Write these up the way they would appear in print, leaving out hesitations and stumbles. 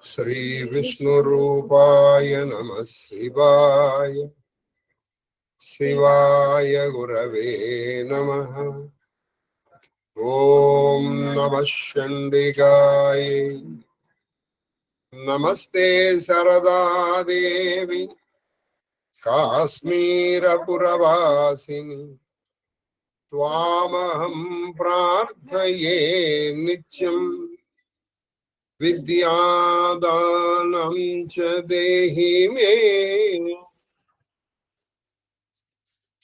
श्री विष्णुरूपाय नमः शिवाय शिवाय गुरवे नमः। ओम नमः चंडिकाय नमस्ते सरदा देवी काश्मीरपुरवासिनी त्वामहं प्रार्थये नित्यम् विद्यादानं च देहि मे।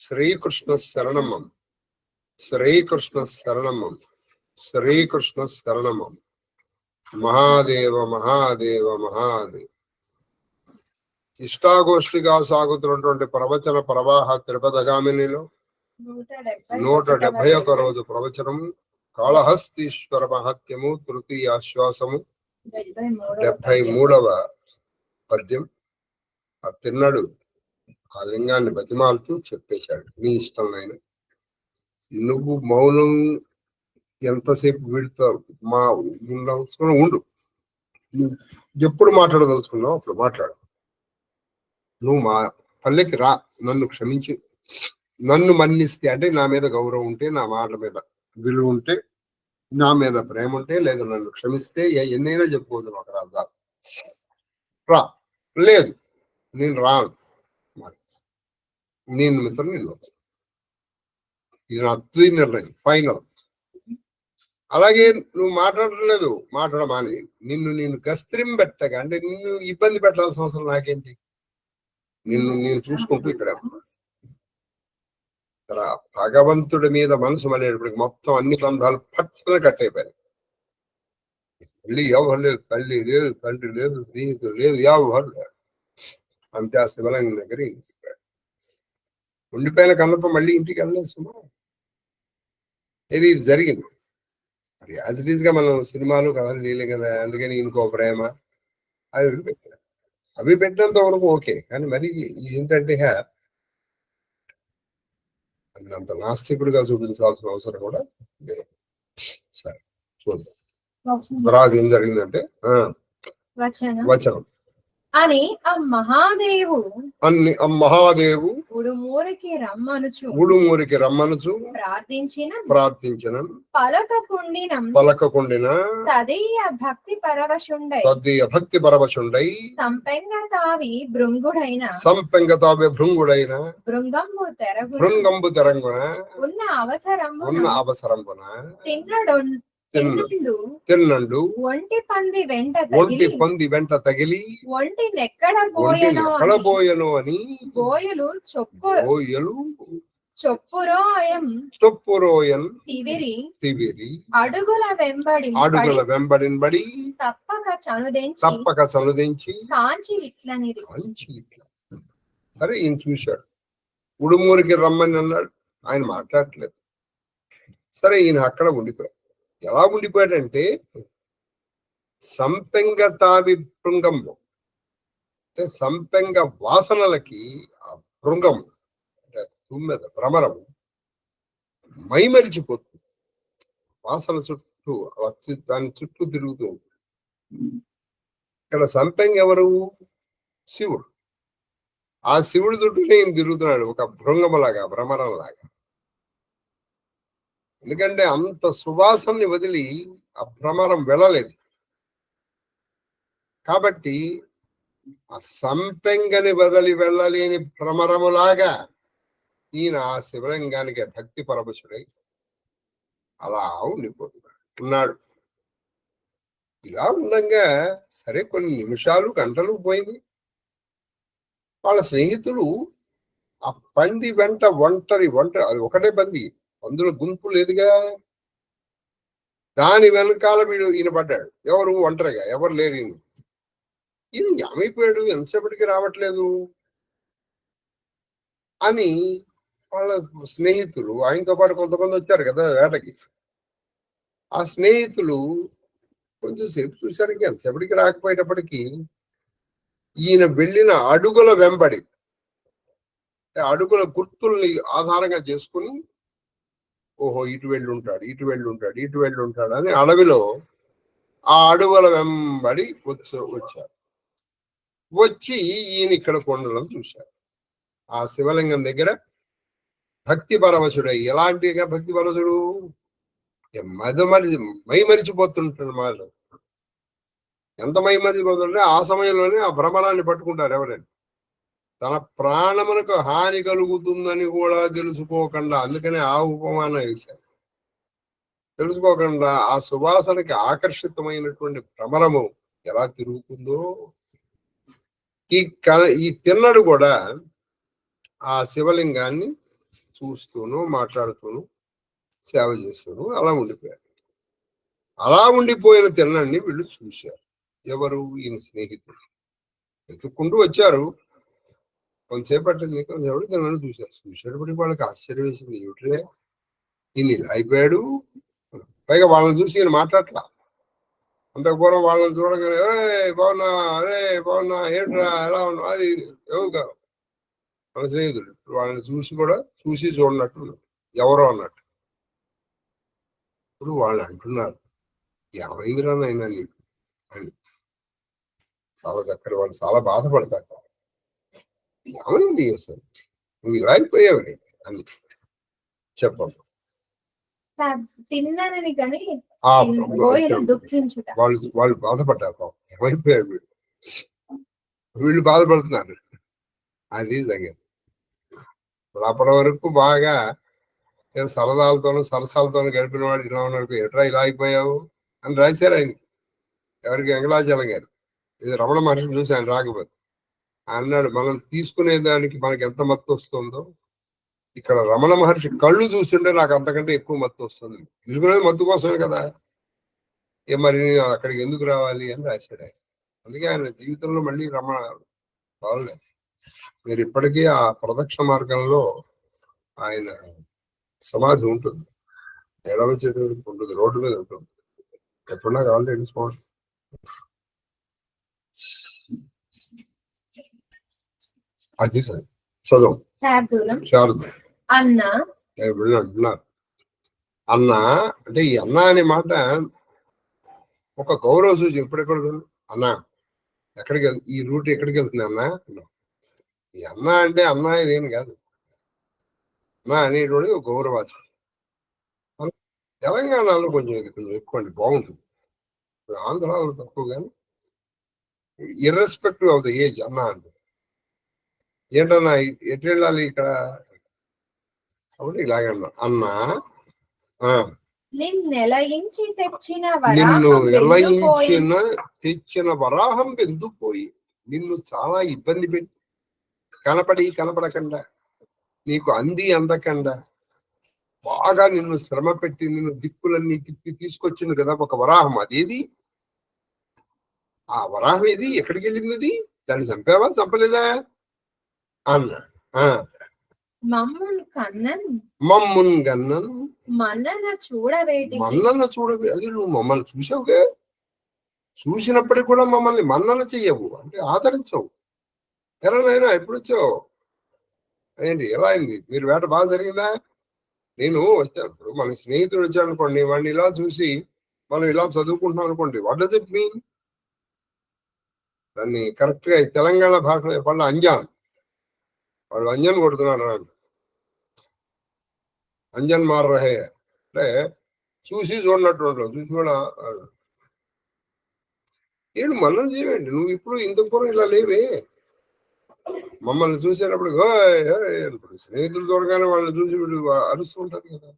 श्रीकृष्ण शरणमं श्रीकृष्ण शरणमं श्रीकृष्ण शरणमं। महादेव महादेव महादेव। ఇష్టాగోష్ఠిగా సాగుతున్నటువంటి ప్రవచన ప్రవాహ త్రిపదగామినిలో 171 రోజు ప్రవచనము కాళహస్తీశ్వర మహత్యము తృతీయ ఆశ్వాసము 73వ పద్యం. ఆ తిన్నడు ఆ లింగాన్ని బతిమాలుతూ చెప్పేశాడు, నీ ఇష్టం నాయన, నువ్వు మౌనం ఎంతసేపు వీడితో మా ఉండవలసుకుని ఉండు, నువ్వు ఎప్పుడు మాట్లాడదలుచుకున్నావు అప్పుడు మాట్లాడు, నువ్వు మా పల్లెకి రా, నన్ను క్షమించి నన్ను మన్నిస్తే, అంటే నా మీద గౌరవం ఉంటే, నా మాట మీద విలువ ఉంటే, నా మీద ప్రేమ ఉంటే, లేదా నన్ను క్షమిస్తే ఎన్నైనా చెప్పుకోవద్దు ఒక రాజాలు రా, లేదు నేను రాను, మరి నేను మిత్రం నేను ఇది నా తుది నిర్ణయం, ఫైనల్. అలాగే నువ్వు మాట్లాడలేదు, మాట్లాడమాని నిన్ను గస్త్రింబెట్టగా, అంటే నిన్ను ఇబ్బంది పెట్టాల్సిన అవసరం నాకేంటి, నేను చూసుకుంటూ ఇక్కడ భగవంతుడి మీద మనసు అనేటప్పటికి మొత్తం అన్ని బంధాలు పట్టున కట్టయిపోయాయి. మళ్ళీ ఎవరు లేదు, తల్లి లేదు, తండ్రి లేదు, స్నేహితులు లేదు, ఎవరు లేరు. అంతే ఆ శివలింగం దగ్గర ఉండిపోయిన కన్నప్ప మళ్ళీ ఇంటికి వెళ్ళలేదు సుమా. ఇది జరిగింది. అది యాజ్ ఇట్ ఈస్ గా మనం సినిమాలు కథలు చేయలేం కదా, అందుకని ఇంకో ప్రేమ అవి పెట్టారు. అవి పెట్టినంత వరకు ఓకే, కానీ మరి ఏంటంటే అంత నాస్తికుడిగా చూపించాల్సిన అవసరం కూడా లేదు. సరే చూద్దాం తర్వాత ఏం జరిగిందంటే వచనం అని ఆ మహాదేవు ఉడుమూరికి రమ్మనుచు ప్రార్థించిన పలకకుండిన తదీయ భక్తి పరవశుండై భృంగుడైన భృంగంబు తెరంగున ఉన్న అవసరమున తిన్నండు ఒంటి పంది వెంట తగిలి ఒంటి నెక్కడబోయను అని బోయలు చొప్పురోయం తివిరి అడుగుల వెంబడింబడి తప్పక చనుదించి కాంచి ఇట్లా. సరే ఈయన చూశాడు, ఉడుమూరికి రమ్మని అన్నాడు, ఆయన మాట్లాడట్లేదు. సరే ఈయన అక్కడ ఉండిపోయాడు. ఎలా ఉండిపోయాడంటే సంపెంగ తావి భృంగంలో, అంటే సంపెంగ వాసనలకి ఆ భృంగం అంటే తుమ్మెద భ్రమరము మైమరిచిపోతుంది. వాసన చుట్టూ దాని చుట్టూ తిరుగుతూ ఉంటుంది. ఇక్కడ సంపెంగ ఎవరు? శివుడు. ఆ శివుడి చుట్టూ నేను తిరుగుతున్నాడు, ఒక భృంగములాగా భ్రమరంలాగా. ఎందుకంటే అంత సువాసనని వదిలి ఆ భ్రమరం వెళ్ళలేదు. కాబట్టి ఆ సంపెంగని వదిలి వెళ్ళలేని భ్రమరములాగా ఈయన ఆ శివలింగానికి భక్తి పరవశుడై అలా ఉన్నాడు. ఇలా ఉండగా సరే కొన్ని నిమిషాలు గంటలు పోయింది. వాళ్ళ స్నేహితులు ఆ పంది వెంట ఒంటరి అది ఒకటే పంది, అందులో గుంపు లేదుగా. దాని వెనకాల ఈయన పడ్డాడు. ఎవరు? ఒంటరిగా, ఎవరు లేరు. ఈయన ఏమైపోయాడు, ఎంతసేపటికి రావట్లేదు అని వాళ్ళ స్నేహితులు, ఆయనతో పాటు కొంతమంది వచ్చారు కదా వేటకి, ఆ స్నేహితులు కొంచెం సేపు చూసరికి ఎంతసేపటికి రాకపోయేటప్పటికీ ఈయన వెళ్ళిన అడుగుల వెంబడి, అడుగుల గుర్తుల్ని ఆధారంగా చేసుకుని, ఓహో ఇటు వెళ్ళి ఉంటాడు అని అడవిలో ఆ అడవుల వెంబడి వచ్చారు. వచ్చి ఈయన ఇక్కడ కొండలను చూశారు. ఆ శివలింగం దగ్గర భక్తి పరవశుడై, ఎలాంటి భక్తి పరవశుడు, మై మరిచిపోతుంటాడు. వాళ్ళు ఎంత మై మరిచిపోతుంటే ఆ సమయంలోనే ఆ భ్రమరాన్ని పట్టుకుంటారు ఎవరైనా. తన ప్రాణమునకు హాని కలుగుతుందని కూడా తెలుసుకోకుండా, అందుకనే ఆ ఉపమానం వేశారు. తెలుసుకోకుండా ఆ సువాసనకి ఆకర్షితమైనటువంటి భ్రమరము ఎలా తిరుగుతుందో, ఈ తిన్నడు కూడా ఆ శివలింగాన్ని చూస్తూను మాట్లాడుతూను సేవ చేస్తూను అలా ఉండిపోయారు. అలా ఉండిపోయిన తిన్నడిని వీళ్ళు చూశారు. ఎవరు? ఈయన స్నేహితుడు. వెతుక్కుంటూ వచ్చారు. కొంతసేపట్టింది, కొంతసేపటి తిన్నడిని చూశారు. చూసేటప్పటికి వాళ్ళకి ఆశ్చర్యం వేసింది. ఏమిట్రే ఈయన ఇలా అయిపోయాడు. పైగా వాళ్ళని చూసి ఈయన మాట్లాడలా. అంతకు పూర్వం వాళ్ళని చూడగానే బాగున్నా, అరే బాగున్నా, ఏంట్రా ఎలా ఉన్నా, అది ఎవరు కాదు మన స్నేహితుడు. వాళ్ళని చూసి చూడనట్టు ఎవరో అన్నట్టు. ఇప్పుడు వాళ్ళు అంటున్నారు, ఏమైందిరా నైనా నీకు అని. చాలా చక్కటి వాళ్ళు చాలా బాధపడతారు. ఏమైంది అసలు, నువ్వు ఇలా అయిపోయావే అని చెప్పమ్మా. వాళ్ళు బాధపడ్డారు. ఏమైపోయారు వీళ్ళు బాధపడుతున్నారు. అది సంగతి. అప్పటి వరకు బాగా సరసాలతోనూ గడిపిన వాడు ఇలా ఉన్నాడు. ఎట్రా ఇలా అయిపోయావు అని రాశారు ఆయన. ఎవరికి? వెంకటాచలం గారు. ఇది రమణ మహర్షిని చూసి ఆయన రాకపోతే అన్నాడు, మనం తీసుకునే దానికి మనకి ఎంత మత్తు వస్తుందో ఇక్కడ రమణ మహర్షి కళ్ళు చూస్తుంటే నాకు అంతకంటే ఎక్కువ మత్తు వస్తుంది. తీసుకునేది మత్తు కోసమే కదా, మరి అక్కడికి ఎందుకు రావాలి అని రాశాడు ఆయన. అందుకే ఆయన జీవితంలో మళ్ళీ రమణ బాగులేదు. మీరు ఇప్పటికీ ఆ ప్రదక్షిణ మార్గంలో ఆయన సమాధి ఉంటుంది. ఎడమ చేతి ఉంటుంది, రోడ్డు మీద ఉంటుంది. ఎప్పుడన్నా కావాలి తెలుసుకోండి. అది సరే చదువు. శారద అంటున్నారు. అన్న అంటే ఈ అన్న అనే మాట ఒక గౌరవ సూచన. ఎప్పుడెక్కడ అన్న ఎక్కడికి ఈ రూట్ ఎక్కడికి వెళ్తుంది అన్న. ఈ అన్న అంటే అన్న ఇదేం కాదు. అన్న అనేటువంటిది ఒక గౌరవాచం. తెలంగాణలో కొంచెం ఎక్కువ అండి, బాగుంటుంది. ఆంధ్రాలో తక్కువ, కానీ ఇర్రెస్పెక్టివ్ ఆఫ్ ద ఏజ్ అన్న అంటే ఏంటన్నా ఎటు వెళ్ళాలి ఇక్కడ కాబట్టి ఇలాగన్నా అన్నా నిన్ను తెచ్చిన వరాహం ఎందుకుపోయి నిన్ను చాలా ఇబ్బంది పెట్టి కనపడకుండా నీకు అందకుండా బాగా నిన్ను శ్రమ పెట్టి నిన్ను దిక్కులన్నీ తిప్పి తీసుకొచ్చింది కదా ఒక వరాహం. అదేది ఆ వరాహం? ఏది? ఎక్కడికి వెళ్ళింది అది? దాన్ని చంపావా చంపలేదా అన్నాడు. మమ్మున్ గన్నన్ మన్నన చూడవే. అది నువ్వు మమ్మల్ని చూసావుగా, చూసినప్పటికి కూడా మమ్మల్ని మన్నన చెయ్యవు అంటే ఆదరించవు. ఎలానైనా ఎప్పుడు వచ్చావు ఏంటి, ఎలా అయింది, మీరు వేట బాగా జరిగిందా? నేను వచ్చాను, మన స్నేహితుడు వచ్చాడు అనుకోండి, వాడిని ఇలా చూసి మనం ఇలా చదువుకుంటున్నాం అనుకోండి, వాట్ డస్ ఇట్ మీన్? దాన్ని కరెక్ట్ గా తెలంగాణ భాషలో వాళ్ళ అంజాన్, వాళ్ళు అంజన్ కొడుతున్నాడు అన్నాడు. అంజన్ మార్ రహే అంటే చూసి చూడనట్టు, చూసి కూడా ఏంటి మనల్ని చేయవండి. నువ్వు ఇప్పుడు ఇంతకు పూర్వం ఇలా లేవే, మమ్మల్ని చూసేటప్పుడు స్నేహితులు చూడగానే వాళ్ళని చూసి వీళ్ళు అరుస్తూ ఉంటారు కదా,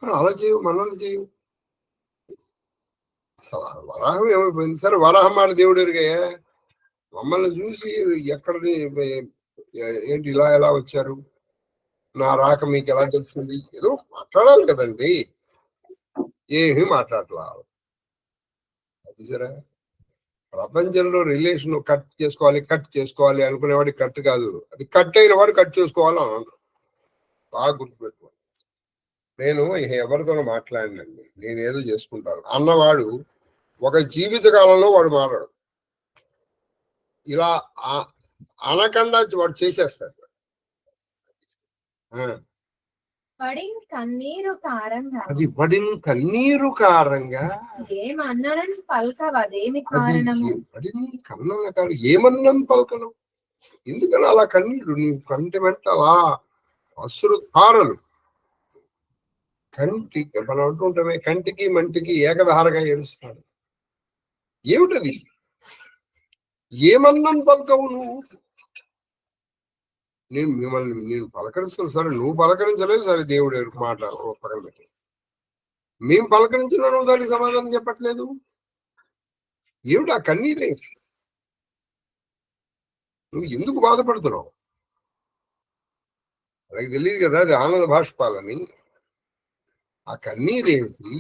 అలా చేయవు, మనల్ని చేయవు. అసలు వరాహం ఏమైపోయింది? సరే వరాహం మాట దేవుడు ఎరిగాయా, మమ్మల్ని చూసి ఎక్కడ ఏంటి ఇలా ఎలా వచ్చారు, నా రాక మీకు ఎలా తెలిసింది, ఏదో మాట్లాడాలి కదండి, ఏమీ మాట్లాడలా. అది సరే, ప్రపంచంలో రిలేషన్ కట్ చేసుకోవాలి అనుకునేవాడికి కట్ కాదు, అది కట్ అయిన వాడు కట్ చేసుకోవాలి అని అంటారు. బాగా గుర్తుపెట్టుకోవాలి. నేను ఎవరితోనో మాట్లాడినండి, నేను ఏదో చేసుకుంటాను అన్నవాడు ఒక జీవిత కాలంలో వాడు మాట్లాడు, ఇలా అనకుండా వాడు చేసేస్తాడు. పడిన కన్నీరు కారంగా అది పడిన కన్నీరు కారంగా ఏమన్నానని పలకవు అదేమి అది కారణము పడిన కన్నల కారు ఏమన్నాను పలకను. ఎందుకని అలా కన్నీరు నీ కంటి వెంట అలా అసురు తారలు కంటికి మనం అంటుంటామే కంటికి మంటికి ఏకధారగా ఏడుస్తాడు. ఏమిటది? ఏమన్నాను పలకవు నువ్వు. నేను పలకరిస్తాను సరే, నువ్వు పలకరించలేదు సరే, దేవుడు ఎవరికి మాట్లాడు పక్కన పెట్టి. మేము పలకరించిన నువ్వు దానికి సమాధానం చెప్పట్లేదు. ఏమిటి ఆ కన్నీరే? నువ్వు ఎందుకు బాధపడుతున్నావు? అలాగే తెలియదు కదా అది ఆనంద బాష్పాలని. ఆ కన్నీరేమిటి?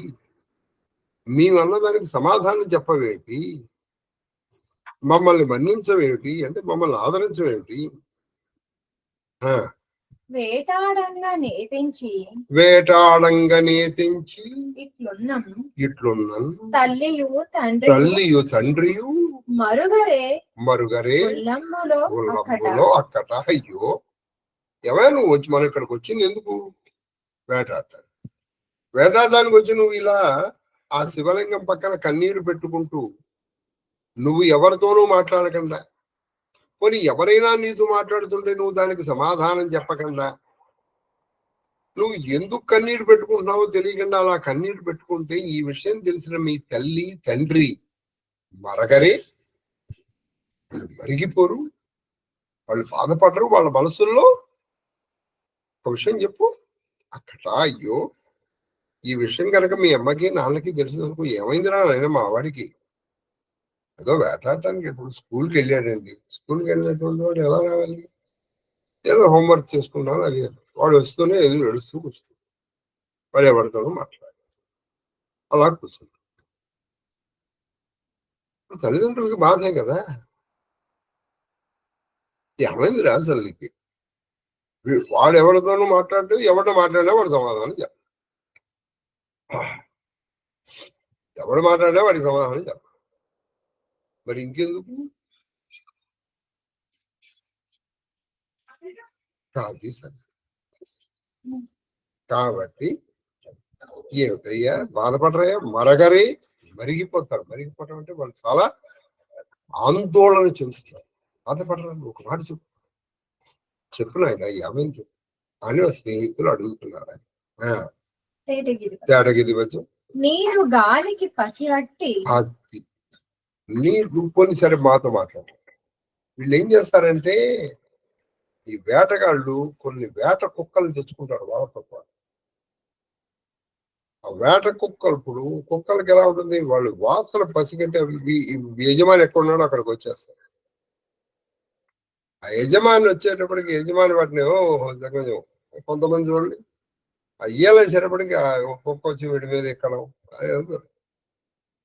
మేమన్న దానికి సమాధానం చెప్పవేమిటి? మమ్మల్ని మన్నించవేమిటి అంటే మమ్మల్ని ఆదరించవేమిటి? వేటాడంగా నేతించి ఇట్లున్నాం తల్లియు తండ్రియు మరుగరే ఉల్లమ్ములో అక్కట. అయ్యో ఏమైనా నువ్వు వచ్చి మనం ఇక్కడికి వచ్చింది ఎందుకు? వేటాడడానికి వచ్చి నువ్వు ఇలా ఆ శివలింగం పక్కన కన్నీరు పెట్టుకుంటూ నువ్వు ఎవరితోనూ మాట్లాడకుండా, పోనీ ఎవరైనా నీతో మాట్లాడుతుంటే నువ్వు దానికి సమాధానం చెప్పకుండా, నువ్వు ఎందుకు కన్నీరు పెట్టుకుంటున్నావో తెలియకుండా అలా కన్నీరు పెట్టుకుంటే ఈ విషయం తెలిసిన మీ తల్లి తండ్రి మరగరే, వాళ్ళు మరిగిపోరు, వాళ్ళు బాధపడరు. వాళ్ళ మనసుల్లో ఒక విషయం చెప్పు అక్కడ. అయ్యో ఈ విషయం కనుక మీ అమ్మకి నాన్నకి తెలిసిందనుకో, ఏమైందిరా నాయన మా వాడికి ఏదో వేటాడటానికి ఇప్పుడు స్కూల్కి వెళ్ళాడండి. స్కూల్కి వెళ్ళినటువంటి వాడు ఎలా రావాలి? ఏదో హోంవర్క్ చేసుకుంటాను, అది వాడు వస్తూనే ఎదురు ఏడుస్తూ కూర్చుంటాడు. వాడు ఎవరితోనూ మాట్లాడాలి, అలా కూర్చుంటాడు. తల్లిదండ్రులకి బాధే కదా. ఏమైంది అసలు నీకు? వాడు ఎవరితోనూ మాట్లాడుతూ ఎవరితో మాట్లాడినా వాడు సమాధానం చెప్పాలి. ఎవడు మాట్లాడినా వాడికి సమాధానం చెప్పాలి. మరి ఇంకెందుకు? కాదు సరే. కాబట్టి ఏమిటయ్యా బాధపడరయ్యా? మరగరే, మరిగిపోతారు. మరిగిపోవటం అంటే వాళ్ళు చాలా ఆందోళన చెందుతారు. బాధపడరా? ఒక మాట చెప్పు నాయన ఏమని చెప్పు అని స్నేహితులు అడుగుతున్నారు. తేటగిది వచ్చి నీరు గాలికి పసిగట్టి అది నీరు కొన్ని సరే మాతో మాట్లాడారు. వీళ్ళు ఏం చేస్తారంటే ఈ వేటగాళ్ళు కొన్ని వేట కుక్కలు తెచ్చుకుంటారు వాళ్ళతో పాటు. ఆ వేట కుక్కలు ఇప్పుడు కుక్కలకి ఎలా ఉంటుంది, వాళ్ళు వాసన పసిగంటే యజమాని ఎక్కడ ఉన్నాడో అక్కడికి వచ్చేస్తారు. ఆ యజమాని వచ్చేటప్పటికి యజమాని వాటిని కొంతమంది చూడండి అయ్యేసేటప్పటికి కుక్క వచ్చి వీడి మీద ఎక్కడం అదే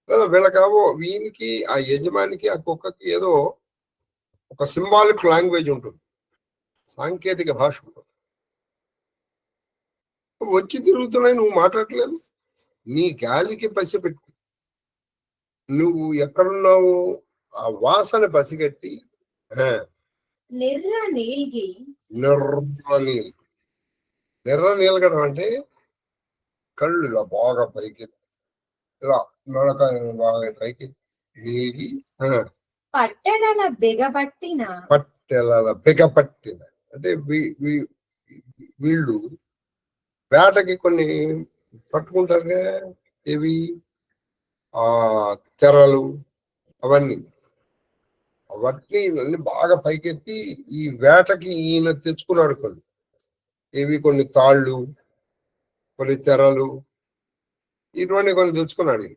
లేదా వీళ్ళకేమో వీనికి ఆ యజమానికి ఆ కుక్కకి ఏదో ఒక సింబాలిక్ లాంగ్వేజ్ ఉంటుంది, సాంకేతిక భాష ఉంటుంది. వచ్చి తిరుగుతున్నాయి, నువ్వు మాట్లాడలేదు. నీ గాలికి పసిపెట్టి నువ్వు ఎక్కడున్నావు ఆ వాసన పసిగట్టి నిర్ర నీలగడం అంటే కళ్ళు ఇలా బాగా పైకి ఇలా నడక బాగా పైకి నీగి పట్టెల బిగపట్టిన అంటే వీళ్ళు వేటకి కొన్ని పట్టుకుంటారుగా, ఇవి ఆ తెరలు అవన్నీ బాగా పైకెత్తి ఈ వేటకి ఈయన తెచ్చుకున్నాడు. కొన్ని తాళ్ళు, కొన్ని తెరలు, ఇటువంటి కొన్ని తెచ్చుకున్నాడు.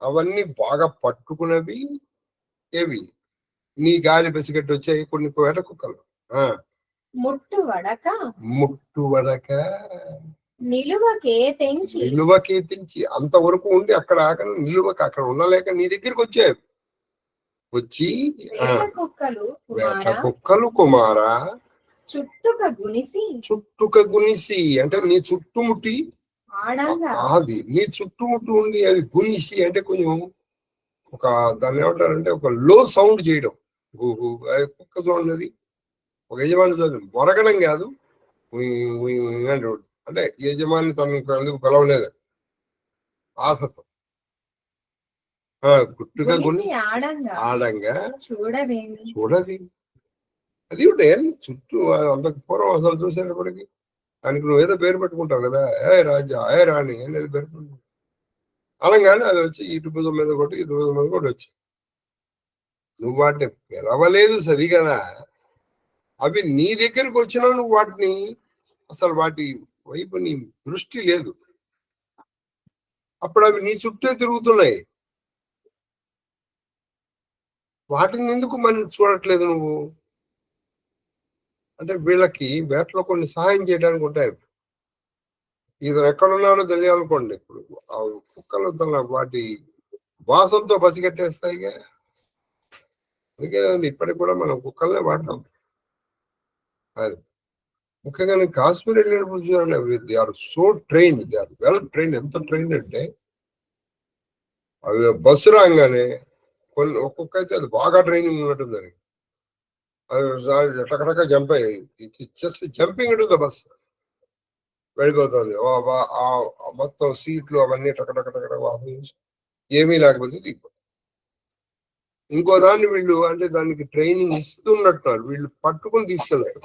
అవన్నీ బాగా పట్టుకున్నవి ఏవి నీ గాలి పసిగట్టి వచ్చాయి కొన్ని వేట కుక్కలు. ముట్టు వడక నిలువకే తెంచి అంతవరకు ఉండి అక్కడ ఆకలి నిలువక అక్కడ ఉండలేక నీ దగ్గరికి వచ్చాయి. వచ్చి వేట కుక్కలు కుమారా చుట్టుక గునిసి అంటే నీ చుట్టుముట్టి, అది నీ చుట్టుముట్టు ఉండి అది గునిసి అంటే కొంచెం ఒక దాన్ని ఏమంటారంటే ఒక లో సౌండ్ చేయడం. కుక్క చూడండి, ఒక యజమాని చూడండి మొరగడం కాదు, అంటే యజమాని తనకు అందుకు పిలవలేదు ఆశతో గుట్టుగా గుడిసి ఆడంగా చూడవి అది ఒకటే చుట్టూ అంతకు పూర్వం అసలు చూసేటప్పటికి దానికి నువ్వేదో పేరు పెట్టుకుంటావు కదా ఏ రాజా ఏ రాణి అనేది పేరు పెట్టుకుంటావు అనగానే అది వచ్చి ఇటు భుజం మీద కొట్టి ఇటు భుజం మీద కొట్టి వచ్చి నువ్వు వాటిని పిలవలేదు సరి కదా అవి నీ దగ్గరికి వచ్చినా నువ్వు వాటిని అసలు వాటి వైపు నీ దృష్టి లేదు అప్పుడు అవి నీ చుట్టే తిరుగుతున్నాయి వాటిని ఎందుకు మనం చూడట్లేదు నువ్వు అంటే వీళ్ళకి వేటలో కొన్ని సహాయం చేయడానికి ఉంటాయి ఇతను ఎక్కడున్నాడో తెలియాలనుకోండి ఇప్పుడు ఆ కుక్కలు తన వాటి వాసంతో పసిగట్టేస్తాయిగా అందుకే ఇప్పటికి కూడా మనం కుక్కలనే వాడతాం అది ముఖ్యంగా నేను కాశ్మీర్ వెళ్ళినప్పుడు చూడండి they are so trained they are well trained ఎంత ట్రైన్ అంటే అవి బస్సు రాగానే కొన్ని ఒక్కొక్క అయితే అది బాగా ట్రైనింగ్ ఉన్నట్టుందని అది టకటక జంప్ అయ్యాయి just jumping to the bus వెళ్ళిపోతుంది మొత్తం సీట్లు అవన్నీ టకటక వాసన ఏమీ లేకపోతే దిగిపోతుంది ఇంకో దాన్ని వీళ్ళు అంటే దానికి ట్రైనింగ్ ఇస్తున్నట్టున్నారు వీళ్ళు పట్టుకుని తీసుకెళ్తారు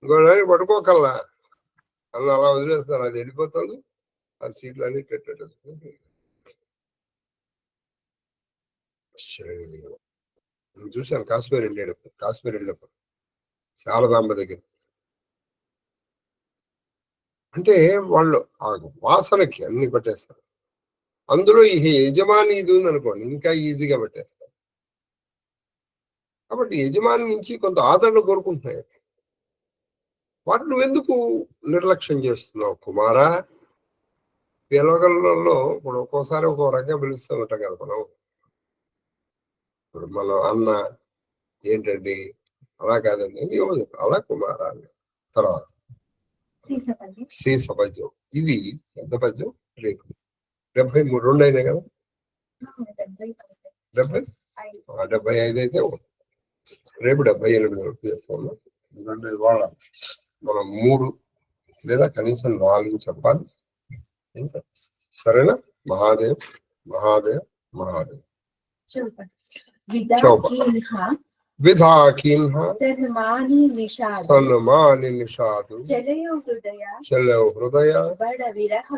ఇంకో దాన్ని పట్టుకోకల్లా అలా వదిలేస్తారు అది వెళ్ళిపోతుంది ఆ సీట్లు అన్ని నేను చూశాను కాశ్మీర్ వెళ్ళినప్పుడు శారదాంబ దగ్గర అంటే వాళ్ళు ఆ వాసనకి అన్ని పట్టేస్తారు అందులో ఈ యజమాని ఇది ఉంది అనుకోండి ఇంకా ఈజీగా పెట్టేస్తారు కాబట్టి యజమాని నుంచి కొంత ఆదరణ కోరుకుంటున్నాయి వాటిని నువ్వెందుకు నిర్లక్ష్యం చేస్తున్నావు కుమారా పిలవగలలో ఇప్పుడు ఒక్కోసారి ఒక్కో రకంగా పిలుస్తూ ఉంటాం కదా మనం ఇప్పుడు మనం అన్న ఏంటండి అలా కాదండి అలా కుమారా తర్వాత సీస పద్యం ఇది పెద్ద పద్యం రేపు 73 2 అయినాయి కదా 75 అయితే రేపు 78 చేసుకోండి ఎందుకంటే ఇవాళ మనం 3 లేదా కనీసం 4 చెప్పాలి సరేనా మహాదేవ్ మహాదేవ్ మహాదేవ్ విధాకీన్హ సన్మాని నిషాదు చలో హృదయ బడ విరహ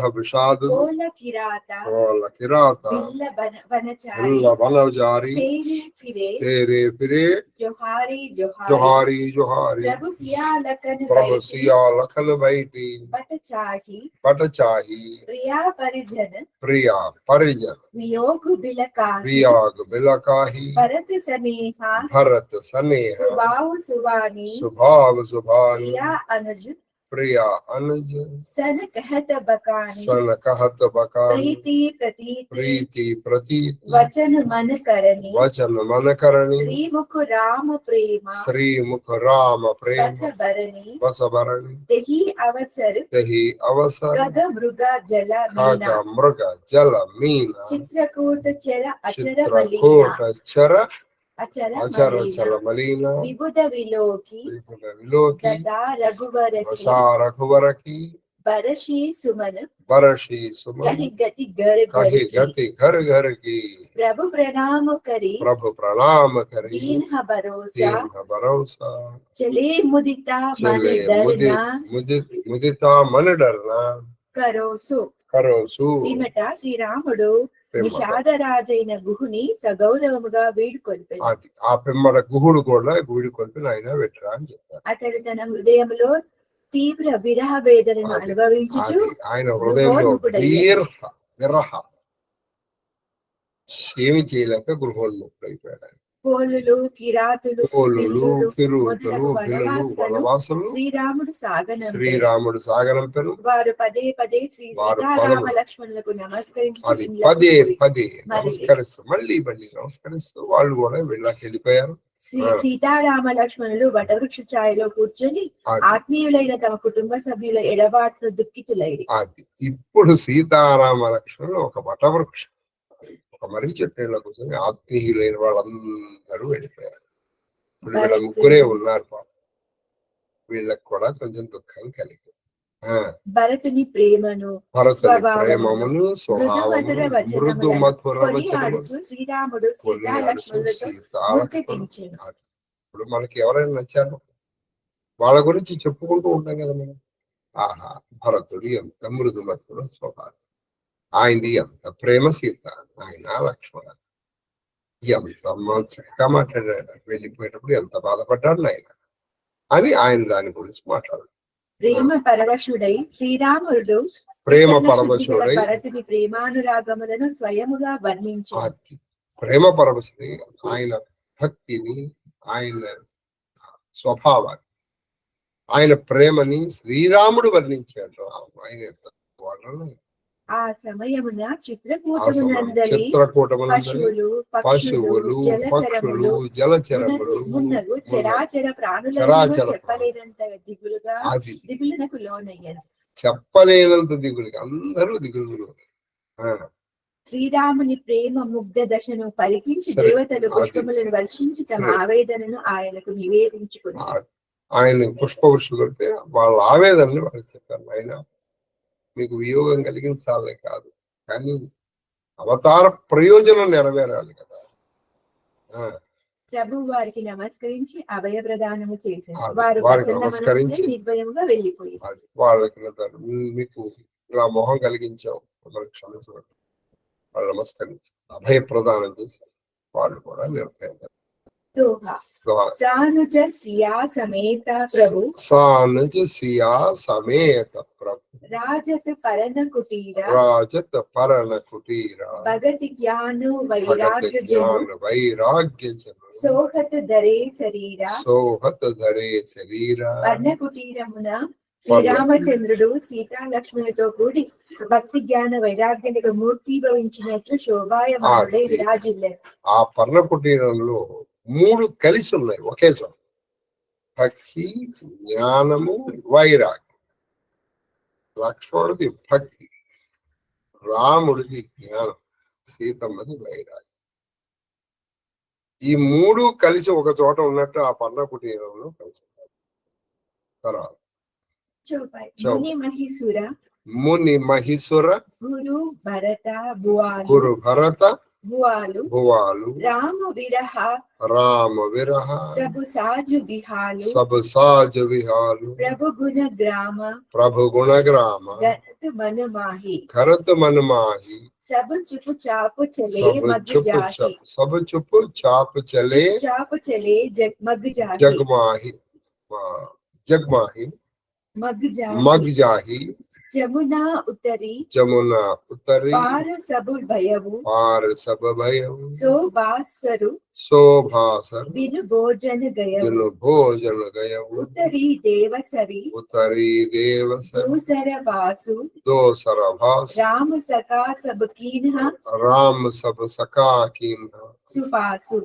విషాదు కోల కిరాత బిల్ల బనజారి తేరే ఫిరే జోహారీ జోహారీ ప్రభు సియా లఖన్ బైటి బట చాహి ప్రియా పరిజన్ వియోగ్ బిలకాహి भरत स्नेह सुभाव सुभानी प्रिया अनुज सन कहत बकानी प्रीति प्रतीति वचन मन करनी श्री मुख राम प्रेम बस भरणी तही अवसर खग मृग जल मीना चित्रकूट चर अचर चल मलिना विबुध विलोकी दशा रघुवर की बरशी सुमन कही गति घर घर की प्रभु प्रणाम करी दीन भरोसा चले मुदिता मन डरना करो सो శ్రీరాముడు నిషాదరాజైన గుహుని సగౌరవముగా వీడుకొల్పెను. ఆ పిమ్మడ గుహుడు కూడా వీడుకొల్పి ఆయన పెట్టరా అని చెప్పారు. అతడు తన హృదయంలో తీవ్ర విరహ వేదనను అనుభవించుచు ఆయన హృదయంలో విరహ ఏమి చేయలేక గృహోన్ముక్తుడైపోయాడు. కోలులు కిరాతులు వనవాసులు శ్రీరాముడు సాగనంపెను. వారు పదే పదే శ్రీ సీతారామ లక్ష్మణులకు నమస్కరిస్తూ మళ్ళీ నమస్కరిస్తూ వాళ్ళు కూడా వెళ్ళిపోయారు. సీతారామ లక్ష్మణులు వటవృక్ష ఛాయలో కూర్చొని ఆత్మీయులైన తమ కుటుంబ సభ్యుల ఎడబాటును దుఃఖితులైరి. అది ఇప్పుడు సీతారామ లక్ష్మణులు ఒక వటవృక్షం ఒక మర్రి చెట్టులో కూర్చొని ఆత్మీయులైన వాళ్ళందరూ వెళ్ళిపోయారు. ఇప్పుడు వీళ్ళ ముగ్గురే ఉన్నారు. వీళ్ళకి కూడా కొంచెం దుఃఖం కలిగింది. భరతుని ప్రేమను భరతుని ప్రేమమును స్వభావమును మృదు మధుర శ్రీరాముడు ఇప్పుడు మనకి ఎవరైనా నచ్చారు వాళ్ళ గురించి చెప్పుకుంటూ ఉంటాం కదా మనం. ఆహా, భరతుడు ఎంత మృదు మధుర స్వభావం, ఆయనది ఎంత ప్రేమ సీత, ఆయన లక్ష్మణ ఎంత చక్కగా మాట్లాడాడు, వెళ్ళిపోయేటప్పుడు ఎంత బాధపడ్డాడు ఆయన అని ఆయన దాని గురించి మాట్లాడాడు. ప్రేమ పరవశుడై శ్రీరాముడు భరతుని ప్రేమానురాగములను స్వయముగా వర్ణించాడు. ప్రేమ పరవశుడై ఆయన భక్తిని, ఆయన స్వభావాన్ని, ఆయన ప్రేమని శ్రీరాముడు వర్ణించాడు. ఆయన ఆ సమయమున చిత్రకూటమునందలి పశువులు, పక్షులు, జలచరములు చరాచర ప్రాణులను చెప్పలేనంత దిగులునకు లోనయ్యారు. చెప్పలేనంత దిగులుగా అందరూ దిగులు. శ్రీరాముని ప్రేమ ముగ్ధ దశను పరికించి దేవతలు పుష్పములను వర్షించి తమ ఆవేదనను ఆయనకు నివేదించుకున్నారు. ఆయన పుష్పవృష్టి కొడితే వాళ్ళ ఆవేదనని వాళ్ళకి చెప్పారు. ఆయన మీకు వియోగం కలిగించాలే కాదు, కానీ అవతార ప్రయోజనం నెరవేరాలి కదా. ప్రభు వారికి నమస్కరించి అభయ ప్రదానము చేశారు. వారు నమస్కరించి నిర్భయముగా వెళ్ళిపోయారు. వాళ్ళకి మీకు ఇలా మోహం కలిగించాం, క్షమించబడి వాళ్ళు నమస్కరించి అభయ ప్రదానం చేశారు. వాళ్ళు కూడా నిర్భయంగా సానుజ సియా సమేత ప్రభు రాజత పరణ కుటీర భగతి జ్ఞాను వైరాగ్య సోహత ధరే శరీర వర్ణ కుటీరమున శ్రీరామచంద్రుడు సీతాలక్ష్మణులతో కూడి భక్తి జ్ఞాన వైరాగ్యానికి మూర్తిభవించినట్లు శోభాయమానుడై విరాజిల్లారు. ఆ పర్ణ కుటీరంలో 3 కలిసి ఉన్నాయి ఒకే చోట. భక్తి, జ్ఞానము, వైరాగ్యం. లక్ష్మణుడిది భక్తి, రాముడిది జ్ఞానం, సీతమ్మది వైరాగ్యం. ఈ 3 కలిసి ఒక చోట ఉన్నట్టు ఆ పర్ణ కుటీరంలో కలిసి ఉంటారు. తర్వాత ముని మహిసుర గురు భరత భువాలు రామ విరహ సబు సాజు విహాలు ప్రభు గుణ గ్రామ కరత మనమాహి सब चुप चाप चले मग जगमाही मग जाही जमुना उतरी पार सब भयवु सो भासर बिनु भोजन गयवु उतरी देवसरी दूसर भासु राम सका सब कीन्हा सुपासु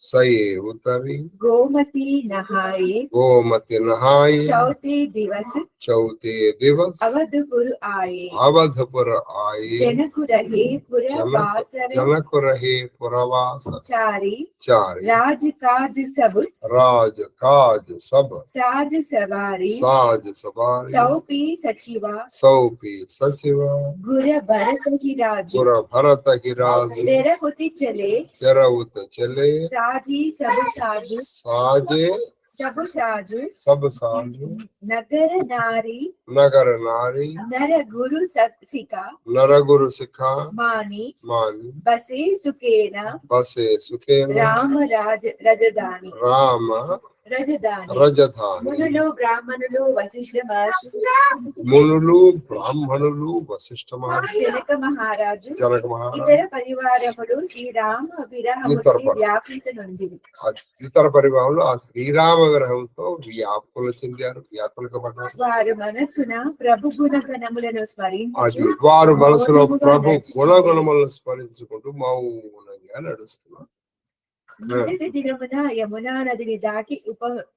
सही उतरी गोमती नहाए चौथे दिवस अवधपुर आए जनक रहे पुरवास चारी राजकाज सब साज सवारी सौपी सचिवा गुर भरत ही राजू तेरहुति चले साजे सब साजु नगर नारी नर गुरु सिखा मानी बसे सुकेना राम रजधानी మునులు బ్రాహ్మణులు వశిష్ఠ మహర్షి జనక మహారాజు ఇతర పరివారములు శ్రీరామ విరహముతో వ్యాపృత నొందిరి. ఇతర పరివారంలో ఆ శ్రీరామ విరహంతో వ్యాకుల చెందారు, వ్యాకులపడ్డారు. వారు మనసున ప్రభు గుణగణములను స్మరించు వారు మనసులో ప్రభు గుణగణములను స్మరించుకుంటూ మౌనంగా నడుస్తున్నారు. మొదటి దినమున యమునా నదిని దాటి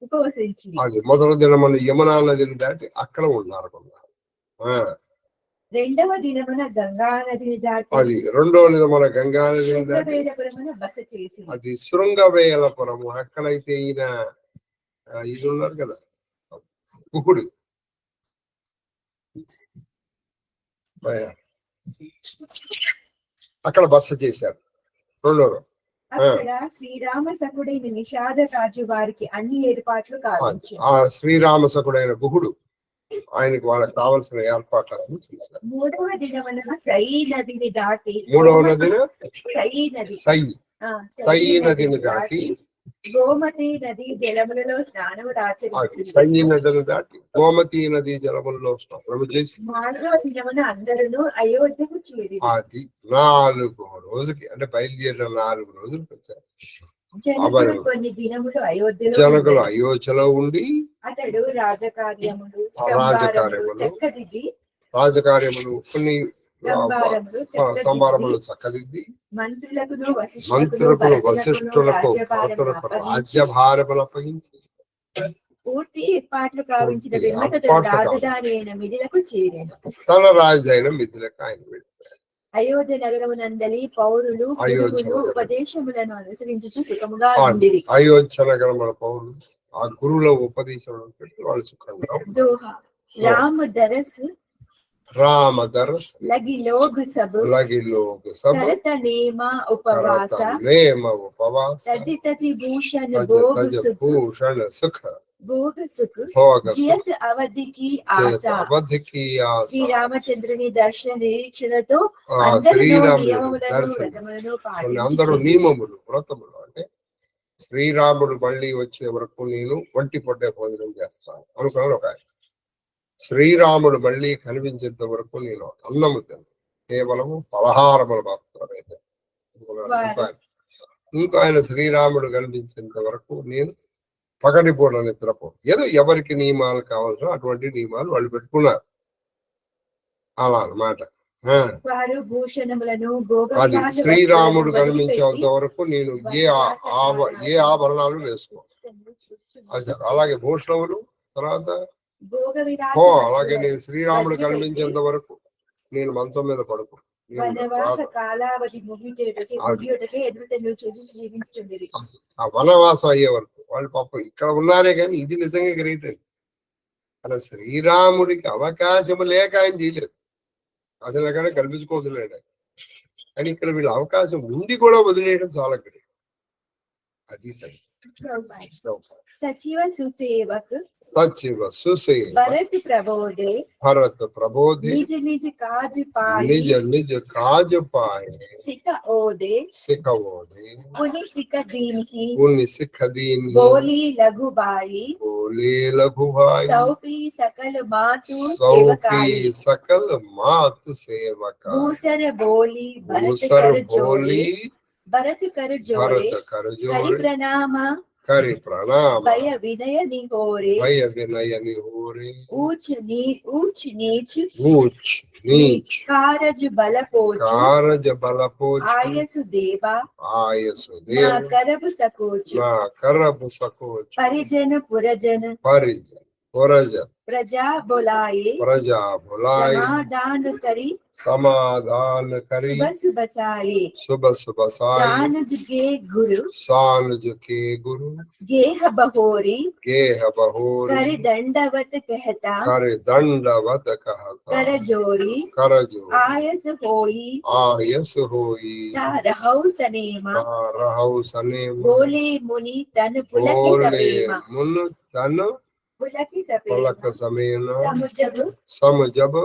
ఉపవసించింది. అది మొదటి దినమున యమునా నదిని దాటి అక్కడ ఉన్నారు. రెండవ దినమున గంగా నదిని దాటి అది రెండవ దినమున గంగా నదిని దాటి బస చేసింది. అది శృంగవేలపురము. అక్కడైతే ఈయన ఇది ఉన్నారు కదా కుకుడు అక్కడ బస చేశారు. రెండో అక్కడ శ్రీరామ సకుడైన నిషాద రాజు వారికి అన్ని ఏర్పాట్లు కావచ్చు. ఆ శ్రీరామ సకుడైన గుహుడు ఆయనకి వాళ్ళకి కావలసిన ఏర్పాట్లను చేశారు. మూడవ దినమున సై నదిని దాటి సై నదిని దాటి గోమతి నది జలములలో స్నానము సై నదిని దాటి గోమతి నది జలములలో స్నానము చేసి 4వ దినమున అందరూ అయోధ్యకు చేరి అది 4 రోజుకి అంటే బయలుదేరిన 4 రోజులకు వచ్చారు. జనకులు కొన్ని దినములు జనకులు అయోధ్యలో ఉండి అతడు రాజకార్యములు కొన్ని సంభారములు చక్కదిద్ది మంత్రులకు వశిష్ఠులకు భరతులకు రాజ్యభారములు అప్పగించి పూర్తి ఏర్పాట్లు కావించిన రాజధాని అయిన మిథిలకు చేరాను. తన రాజధాని మిథిలకు ఆయన వెళ్ళిపోయారు. అయోధ్య నగరమునందలి పౌరులు ఉపదేశములను అనుసరించుచు సుఖముగా ఉండిరి. అయోధ్య నగరముల పౌరులు ఆ గురువుల ఉపదేశములను పెట్టి వాళ్ళు సుఖంగా रामदरस लगी लोग सब करत नेम उपवास तजि तजि भूषण भूषण सुख भोग सुख जियत अवधि की आशा श्री रामचंद्रुनि दर्शन निरीक्षणతో అందరూ నియమములు వ్రతములు అంటే శ్రీరాముడు మళ్ళీ వచ్చే వరకు నేను ఒంటి పొట్టే భోజనం చేస్తాను అనుకున్నాను. ఒక శ్రీరాముడు మళ్ళీ కనిపించేంత వరకు నేను అన్నము తిన్నాను, కేవలము పలహారములు మాత్రమే. ఇంకా ఆయన శ్రీరాముడు కనిపించేంత వరకు నేను పగటిపూట నిద్రపో. ఏదో ఎవరికి నియమాలు కావాల్సిన అటువంటి నియమాలు వాళ్ళు పెట్టుకున్నారు. అలా అన్నమాట. అది శ్రీరాముడు కనిపించేంత వరకు నేను ఏ ఆభరణాలు వేసుకోను. అలాగే భూషణములు తర్వాత అలాగే నేను శ్రీరాముడు కనిపించేంత వరకు నేను మంచం మీద పడుకో. ఆ వనవాసం అయ్యే వరకు వాళ్ళు పాపం ఇక్కడ ఉన్నారే కానీ ఇది నిజంగా గ్రేట్ అండి. అలా శ్రీరాముడికి అవకాశం లేక ఆయన చేయలేదు, అసలు ఎక్కడ కల్పించుకోవద్దులేడు. కానీ ఇక్కడ వీళ్ళ అవకాశం ఉండి కూడా వదిలేయడం చాలా గ్రేట్. అది సరే. సచివ సుసేవక్ सचिव सुसेवक भरत प्रबोधे निज निज काज पाए सिख ओदे पुनि सिख दीन बोली लघु भाई सौपी सकल मातु सेवक भूसर बोली भरत कर जोड़े हरि प्रणाम करि प्रणाम भय विनय निहोरे ऊंच नीच कारज बल पोच आयसु देवा करब सकोच परिजन पुरजन प्रजा बुलाए समाधान करी सुबह सानुज के गुरु गेह बहोरी कर दंडवत कहता कर जोरी आयस होई रहौ सनेमा बोले मुनि तन पुलक सपेमा समझब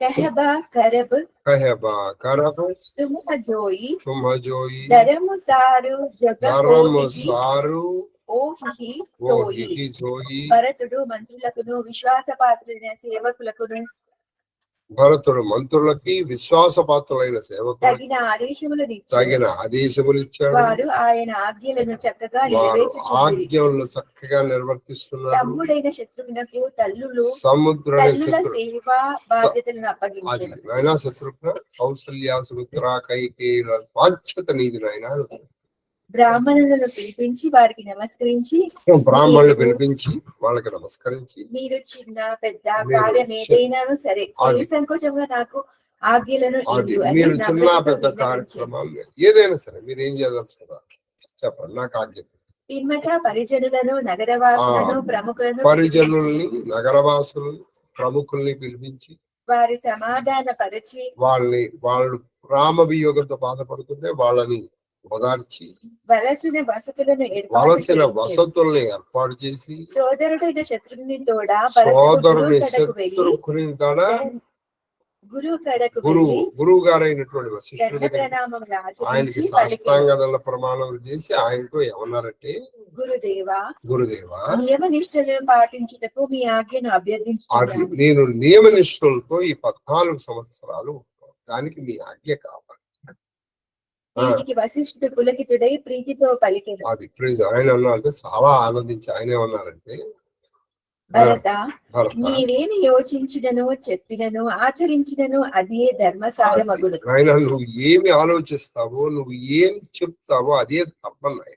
कहबा करब तुम जोई धर्म सारु భరతుడు మంత్రులకును విశ్వాసపాత్రులైన సేవకులకును భరతుడు మంత్రులకి విశ్వాసపాత్రులైన సేవకులకు తగిన ఆదేశములు ఇచ్చాడు. వారు ఆయన ఆజ్ఞలను చక్కగా నిర్వర్తిస్తున్నారు. తమ్ముడైన శత్రుఘ్నకు సముద్ర సేవా బాధ్యతలను అప్పగించారు. నాయన శత్రుఘ్న కౌసల్య సుమిత్ర కైకేయుల బాధ్యత నీది నాయన. బ్రాహ్మణులను పిలిపించి వారికి నమస్కరించి వాళ్ళకి నమస్కరించి మీరు చిన్న పెద్ద కార్యం ఏదైనాను సరే సంకోచంగా నాకు ఆజ్ఞలను మీరు చిన్న పెద్ద కార్యక్రమాలు ఏదైనా సరే మీరు ఏం చేయదలుచుకున్నారు చెప్పండి, నాకు ఆజ్ఞ పిమ్మట పరిజనులను నగరవాసులను ప్రముఖులను పరిజనుల్ని నగరవాసులు ప్రముఖుల్ని పిలిపించి వారి సమాధాన పరిచి వాళ్ళు రామవియోగంతో బాధపడుతుంటే వాళ్ళని ఓదార్చి వలసిన వసతులను ఏర్పాటు చేసి సోదరుడైన శత్రుని తోడ సోదరుని శత్రుకుని తోడ గురువు గారైనటువంటి వశిష్ఠుడి దగ్గర ఆయనకి సాష్టాంగ ప్రమాణం చేసి ఆయనతో ఏమన్నారంటే, గురుదేవా నియమ నిష్ఠలను పాటించుటకు మీ ఆజ్ఞను అభ్యర్థించుచున్నాను. నేను నియమ నిష్ఠలతో ఈ 14 సంవత్సరాలు దానికి మీ ఆజ్ఞ కావాలి. వశిష్ఠుడు పులకితుడై ప్రీతితో పలికెను. అది ఆయన అన్నారంటే చాలా ఆనందించి ఆయన ఏమన్నారంటే, భరత, నీవేమి యోచించినను చెప్పినను ఆచరించినను అదే ధర్మసారమగును. ఆయన నువ్వు ఏమి ఆలోచిస్తావో నువ్వు ఏం చెప్తావో అదే తప్పన్నాయి.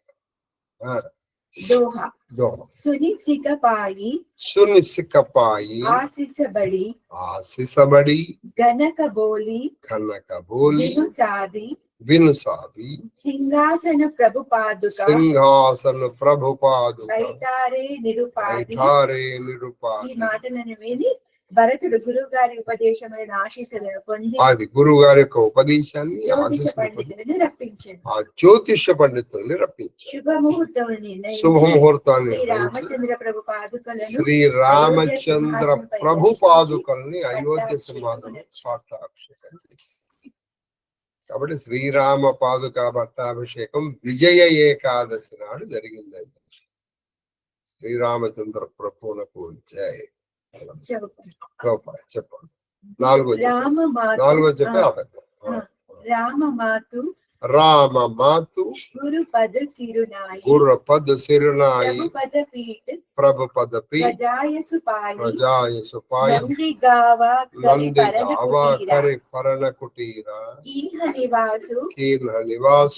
సునిసికపాయి ఆశిసబడి గనకబోలి వినుసాది సింహాసన ప్రభుపాదుక ఈ మాటలను విని భరతుడు గురువు గారి ఉపదేశమైన ఆశీస్సులను పొంది అది గురువు గారి యొక్క ఉపదేశాన్ని పండితులను రప్పించాడు. ఆ జ్యోతిష పండితుల్ని రప్పించాడు. శుభముహూర్తాన్ని రామచంద్ర ప్రభు పాదుకలను శ్రీరామచంద్ర ప్రభు పాదుకల్ని అయోధ్య సింహాసనం స్వార్థాభిషేకం చేసి, కాబట్టి శ్రీరామ పాదుక పట్టాభిషేకం విజయ ఏకాదశి నాడు జరిగిందండి. శ్రీరామచంద్ర ప్రభువునకు జై. చెప్పండి. నాలుగో చెప్పి ఆపేద్దాం. రామమాతు గురుపద సిరునాయి ప్రభుపద పీఠ ప్రజాయసుపాయ నందిగావ కరి పరణ కుటీర కీర్ణ నివాసు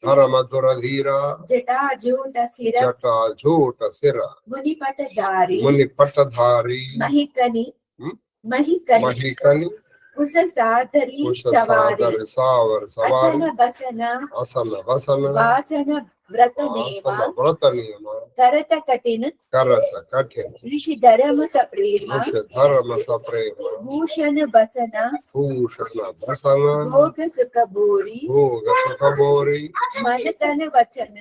ధరమధురధీర జటాజూట శిర ముని పట్టధారి మహికని సాదరి సవారి అసన వసన వ్రత నియమ కరత కఠిన ఋషి ధర్మ సప్రేమ భూషణ బసన భోగ సుఖ బోరి మన తన వచన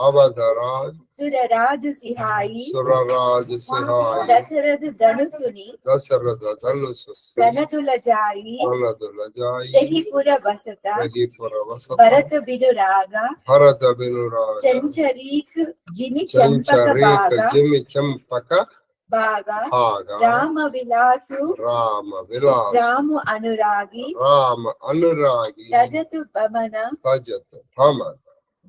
అవధ రాజు సురరాజు సిహాయి దశరథ ధనుసుని కనదుల జాయి దహిపుర వసత భరత బినురాగా చంచరీక్ జిమి చంపక బాగా రామ విలాసు రాము అనురాగి తజతు భమన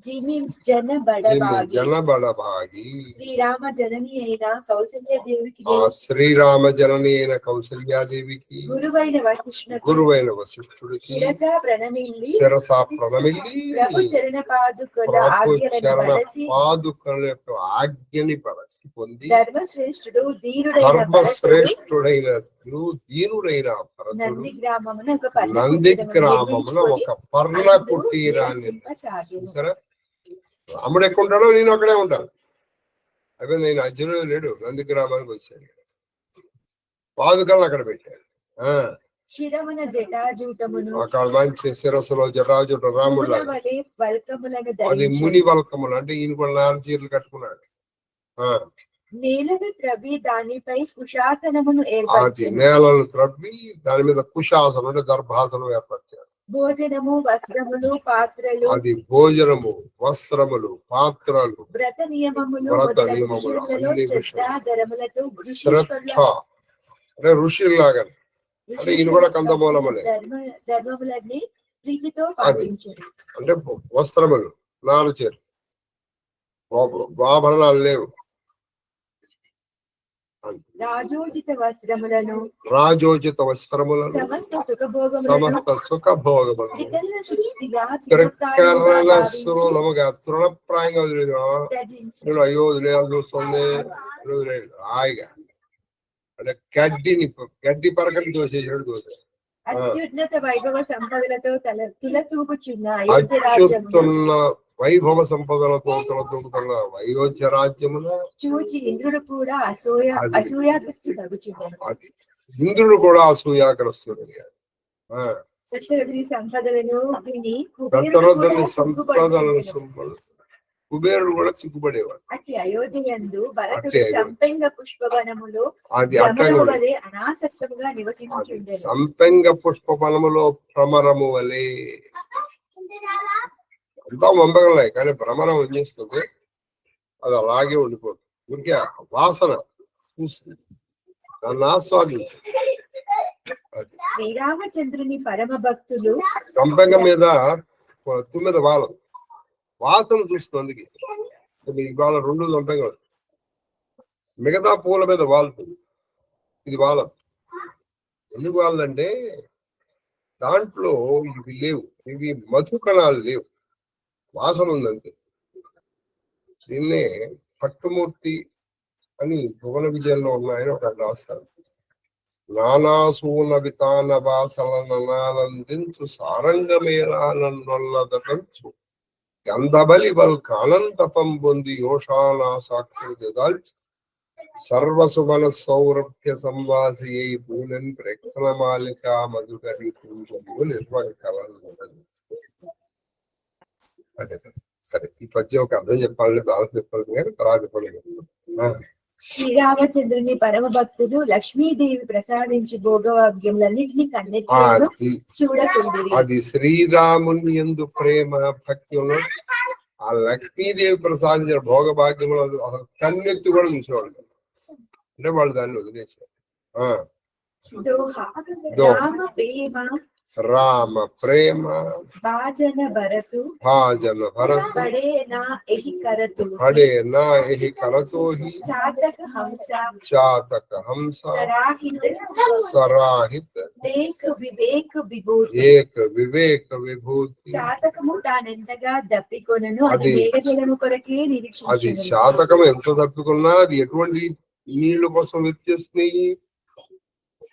జిమి జనబడభాగి శ్రీరామ జనని అయిన కౌసల్యాదేవికి గురువైన వశిష్ఠుడికి శిరసా ప్రణమిల్లి ప్రభు చరణ పాదుకల ఆజ్ఞని పరసి పొంది ధర్మశ్రేష్ఠుడు దీనుడైన నంది గ్రామమున ఒక పర్ణ కుటీరాన్ని చూసారా. రాముడు ఎక్కడ ఉంటాడో నేను అక్కడే ఉంటాను. అదే నేను అర్జునుడు లేడు, నంది గ్రామానికి వచ్చాడు. పాదుకలను అక్కడ పెట్టాడు. అక్కడ మంచి శిరస్సులో జటాజుట రాముడు అది ముని వల్కములు, అంటే ఈయన కూడా 4 చీరలు కట్టుకున్నాడు. నేలను త్రవ్వి దానిపై కుశాసనమును నేలను త్రవ్వి దాని మీద కుశాసనం అంటే దర్భాసనం ఏర్పరిచాడు. భోజనము వస్త్రములు పాత్రలు అది భోజనము వస్త్రములు పాత్రలు వ్రత నియమములు శ్రద్ధ అంటే ఋషుల్లాగా, అంటే ఈయన కూడా కందమూలములే. ధర్మములన్నీ ప్రీతితో అంటే వస్త్రములు 4 చీరలు, ఆభరణాలు లేవు. రాజోచిత వస్త్రములను సమస్త సుఖభోగములను తృణప్రాయంగా వదిలేదు. అయ్యో వదిలేయాల్సి వస్తుంది, హాయిగా అంటే గడ్డి పరకని దోసేసాడు. అత్యున్నత వైభవ సంపదలతో తులతూగుచున్న అయోధ్య రాజ్యమును అత్యున్న వైభవ సంపదలతో తులతూగుతున్న అయోధ్య రాజ్యమున చూచి ఇంద్రుడు కూడా అసూయాగ్రస్తుడగుచున్నాడు. అది ఇంద్రుడు కూడా అసూయాగ్రస్తుడు. దశరథుని సంపదలను విని దశరథుని సంపదలను కుబేరుడు కూడా సిగ్గుపడేవాడు. అట్టి అయోధ్యందు భరతుడు అట్టి అయోధ్య. సంపెంగ పుష్పవనములో అది భ్రమరము అట్టంగా వలె అనాసక్తముగా నివసించుచుండెను. సంపెంగ పుష్పఫలములో భ్రమరము వలె అంతా వంపగలే, కానీ భ్రమరం ఏం చేస్తుంది, అది అలాగే ఉండిపోతుంది. ఊరికే వాసన చూస్తుంది, దాన్ని ఆస్వాదించింది. శ్రీరామచంద్రుని పరమ భక్తులు సంపెంగ మీద తుమ్మిద వాలదు, వాసన చూస్తుంది. అందుకే ఇవాళ 2 సంపెంగలు, మిగతా పూల మీద వాలుతుంది, ఇది వాలదు. ఎందుకు వాలదంటే దాంట్లో ఇవి లేవు, ఇవి మధు కణాలు లేవు, వాసన ఉందంతే. దీన్నే పట్టుమూర్తి అని భువన విజయంలో ఉన్నాయని ఒక రాస్తారు. నానాసూన వితాన వాసలనందించు సారంగమేళానొల్లదటంచు గంధబలి వల్ కానంతపం పొంది యోషానా సాక్షి దాల్చి సర్వసుమన సౌరభ్య సంవాసి అయి పూనన్ ప్రేక్షణమాలిక మధుకరి పూజలు నిర్వహించాలని. అదే సరే, ఈ పద్యం ఒక అర్థం చెప్పాలని చాలా చెప్పాలి కానీ తర్వాత చెప్పలేదు. శ్రీరామచంద్రుని పరమ భక్తులు లక్ష్మీదేవి ప్రసాదించి భోగవాగ్యములన్నింటినీ కన్నెత్తి చూడకుంది. అది శ్రీరాముని యందు ప్రేమ భక్తి ఉన్న ఆ లక్ష్మీదేవి ప్రసాదించిన భోగభాగ్యములు కన్నెత్తి కూడా చూసేవాళ్ళు, అంటే వాళ్ళు దాన్ని వదిలేశారు. రామ ప్రేమ భాజన భరతు పడే నా ఎహి కరతో చాతక హంస సరాహిత్ ఏక వివేక విభూతి. చాతకము తానెంతగా దప్పికొనను అది వేగజలము కొరకే అది నిరీక్షించును. శాతకం ఎంత తప్పుకున్నా అది ఎటువంటి నీళ్ల కోసం వెతికేస్తున్నాయి,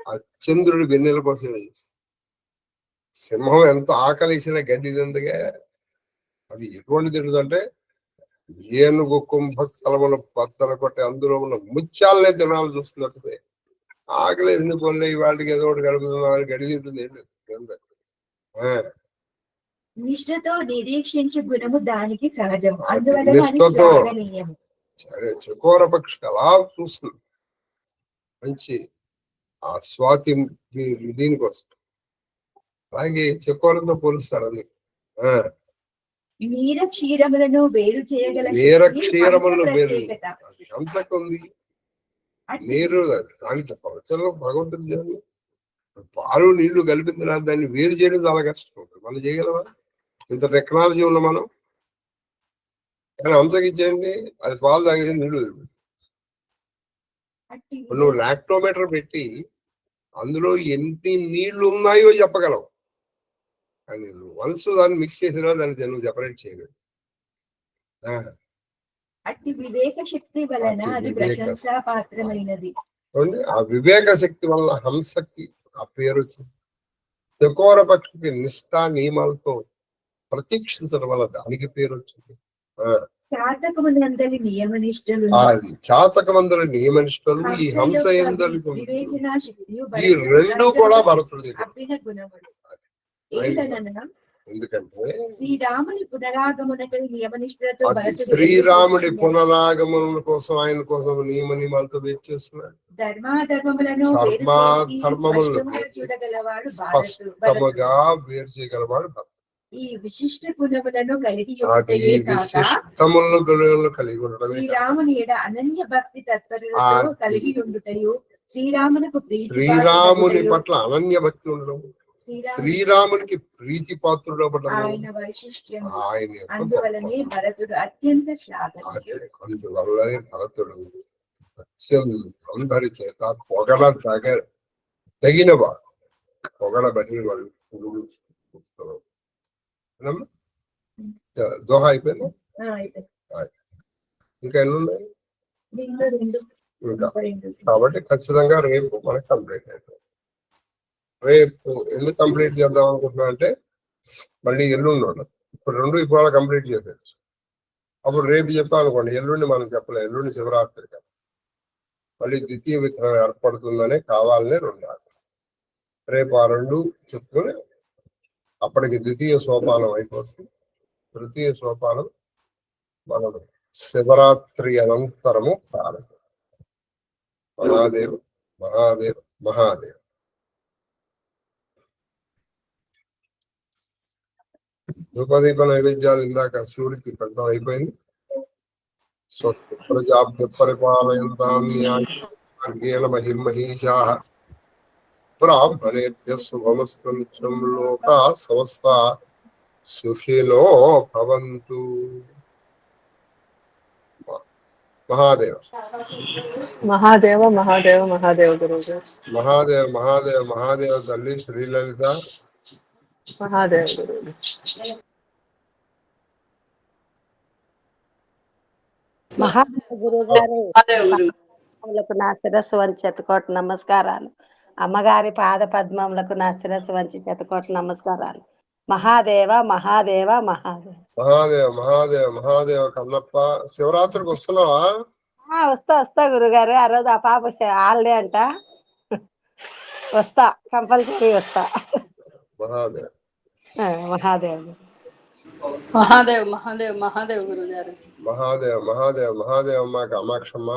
ఆ చంద్రుడి వెన్నెల కోసం చేస్తుంది. సింహం ఎంత ఆకలిసిన గడ్డి తిందగా, అది ఎటువంటి తింటుందంటే ఏనుగు కుంభస్థలముల బద్దలు కొట్టి అందులో ఉన్న ముత్యాలనే తినాలి చూస్తున్నట్టు. ఆకలి ఎందుకు కొనలే, వాటికి ఏదో ఒకటి గడుపుతుందని గడి తింటుంది. నిష్ఠతో నిరీక్షించు గుణము దానికి సహజం, అందువల్ల నిష్ఠతో సరే చకోర పక్షి అలా చూస్తుంది, మంచి ఆ స్వాతి దీనికోసం. అలాగే చకోరంతో పోలుస్తారు. అది నీర క్షీరములను వేరు చేయగల నీర క్షీరములను వేరు హంసకు ఉంది. నీరు అంటే పవచంలో భగవంతుడు చేయాలి, పాలు నీళ్లు కలిపింది దాన్ని వేరు చేయడం చాలా కష్టం. మనం చేయగలమా? ఇంత టెక్నాలజీ ఉన్న మనం, కానీ హంసకి ఇచ్చేయండి, అది పాలు తాగేది నీళ్లు. నువ్వు లాక్టోమీటర్ పెట్టి అందులో ఎన్ని నీళ్లు ఉన్నాయో చెప్పగలవు, కానీ వన్స్ దాన్ని మిక్స్ చేసినా దాన్ని నువ్వు సెపరేట్ చేయగలవు. అట్టి వివేక శక్తి వలన అది ప్రశంసా పాత్రమైనది. ఆ వివేక శక్తి వల్ల హంసకి ఆ పేరు వచ్చింది. చకోర పక్షికి నిష్ఠా నియమాలతో ప్రతీక్షించడం వల్ల దానికి పేరు వచ్చింది. చాతకమందలి నియమనిష్టలు అది చాతకమందలి నియమనిష్టలు ఈ హంస ఎందలి వివేచనా శక్తియు ఈ రెండు కూడా భరతుడి దగ్గర. అభిన గుణములు ఏంటనగా ఎందుకంటే శ్రీరాముని పునరాగమనకై నియమనిష్టలతో శ్రీరాముడి పునరాగమనం కోసం ఆయన కోసం నియమాలతో వెయిట్ చేస్తున్నాడు. ధర్మాధర్మములను చూడగలవాడు స్పష్టముగా వేరు చేయగలవాడు భర్త. ఈ విశిష్ట గుణములను కలిగి కలిగి ఉండడం శ్రీరాముని ఎడ అనన్య భక్తి తత్పరతతో కలిగి ఉండుటయు శ్రీరాముని పట్ల అనన్య భక్తి ఉండడం, శ్రీరామునికి ప్రీతి పాత్రుడు అవ్వడం ఆయన వైశిష్ట్యం. ఆయన అందువల్లనే భరతుడు అత్యంత శ్లాఘనీయుడు. అందువల్లనే భరతుడు అందరి చేత పొగడ తగిన వాడు, పొగడబడిన వాడు. దోహ అయిపోయింది, ఇంకా ఎన్ని ఉన్నాయి? ఇంకా కాబట్టి ఖచ్చితంగా రేపు మనకు కంప్లీట్ అయిపోయింది. రేపు ఎందుకు కంప్లీట్ చేద్దాం అనుకుంటున్నా అంటే మళ్ళీ ఎల్లుండి ఉండదు. ఇప్పుడు ఇవాళ కంప్లీట్ చేసేది. అప్పుడు రేపు చెప్పాలనుకోండి, ఎల్లుండి మనం చెప్పలేం, ఎల్లుండి శివరాత్రి కదా, మళ్ళీ ద్వితీయ విగ్రహం ఏర్పడుతుందనే కావాలనే 2 రేపు ఆ 2 చెప్తూనే అప్పటికి ద్వితీయ సోపానం అయిపోతుంది. తృతీయ సోపానం మనం శివరాత్రి అనంతరము ప్రారంభం. మహాదేవ్ మహాదేవ్ మహాదేవ్. ధూపదీప నైవేద్యాలు ఇందాక శివుడికి పెట్టడం అయిపోయింది. స్వస్తి ప్రజాభ్య పరిపాలయంతాం న్యాయేన మహిమహీషాః బ్రాహ్మణేభ్యః శుభమస్తు నిత్యం లోకాః సమస్తాః సుఖినో భవంతు. మహాదేవ మహాదేవ మహాదేవ మహాదేవ గురువు. మహాదేవ మహాదేవ మహాదేవ తల్లి శ్రీలలిత మహాదేవ గురువు. మహాదేవ గురువు గారు పాదములకు నా శిరస్సు వంచి శతకోటి నమస్కారాలు. అమ్మగారి పాద పద్మములకు నా శిరస్సు వంచి శతకోటి నమస్కారాలు. మహాదేవ మహాదేవ మహాదేవ. మహాదేవ మహాదేవ మహాదేవ. కన్నప్ప శివరాత్రికి వస్తున్నావా? వస్తా గురుగారు. ఆ రోజు ఆ పాప హాలిడే అంట, వస్తా, కంపల్సరీ వస్తా. మహాదేవ మహాదేవ్ మహాదేవ్ మహాదేవ్ మహాదేవ్ గురువు గారు. మహాదేవ మహాదేవ మహాదేవ. అమ్మ కామాక్షమ్మ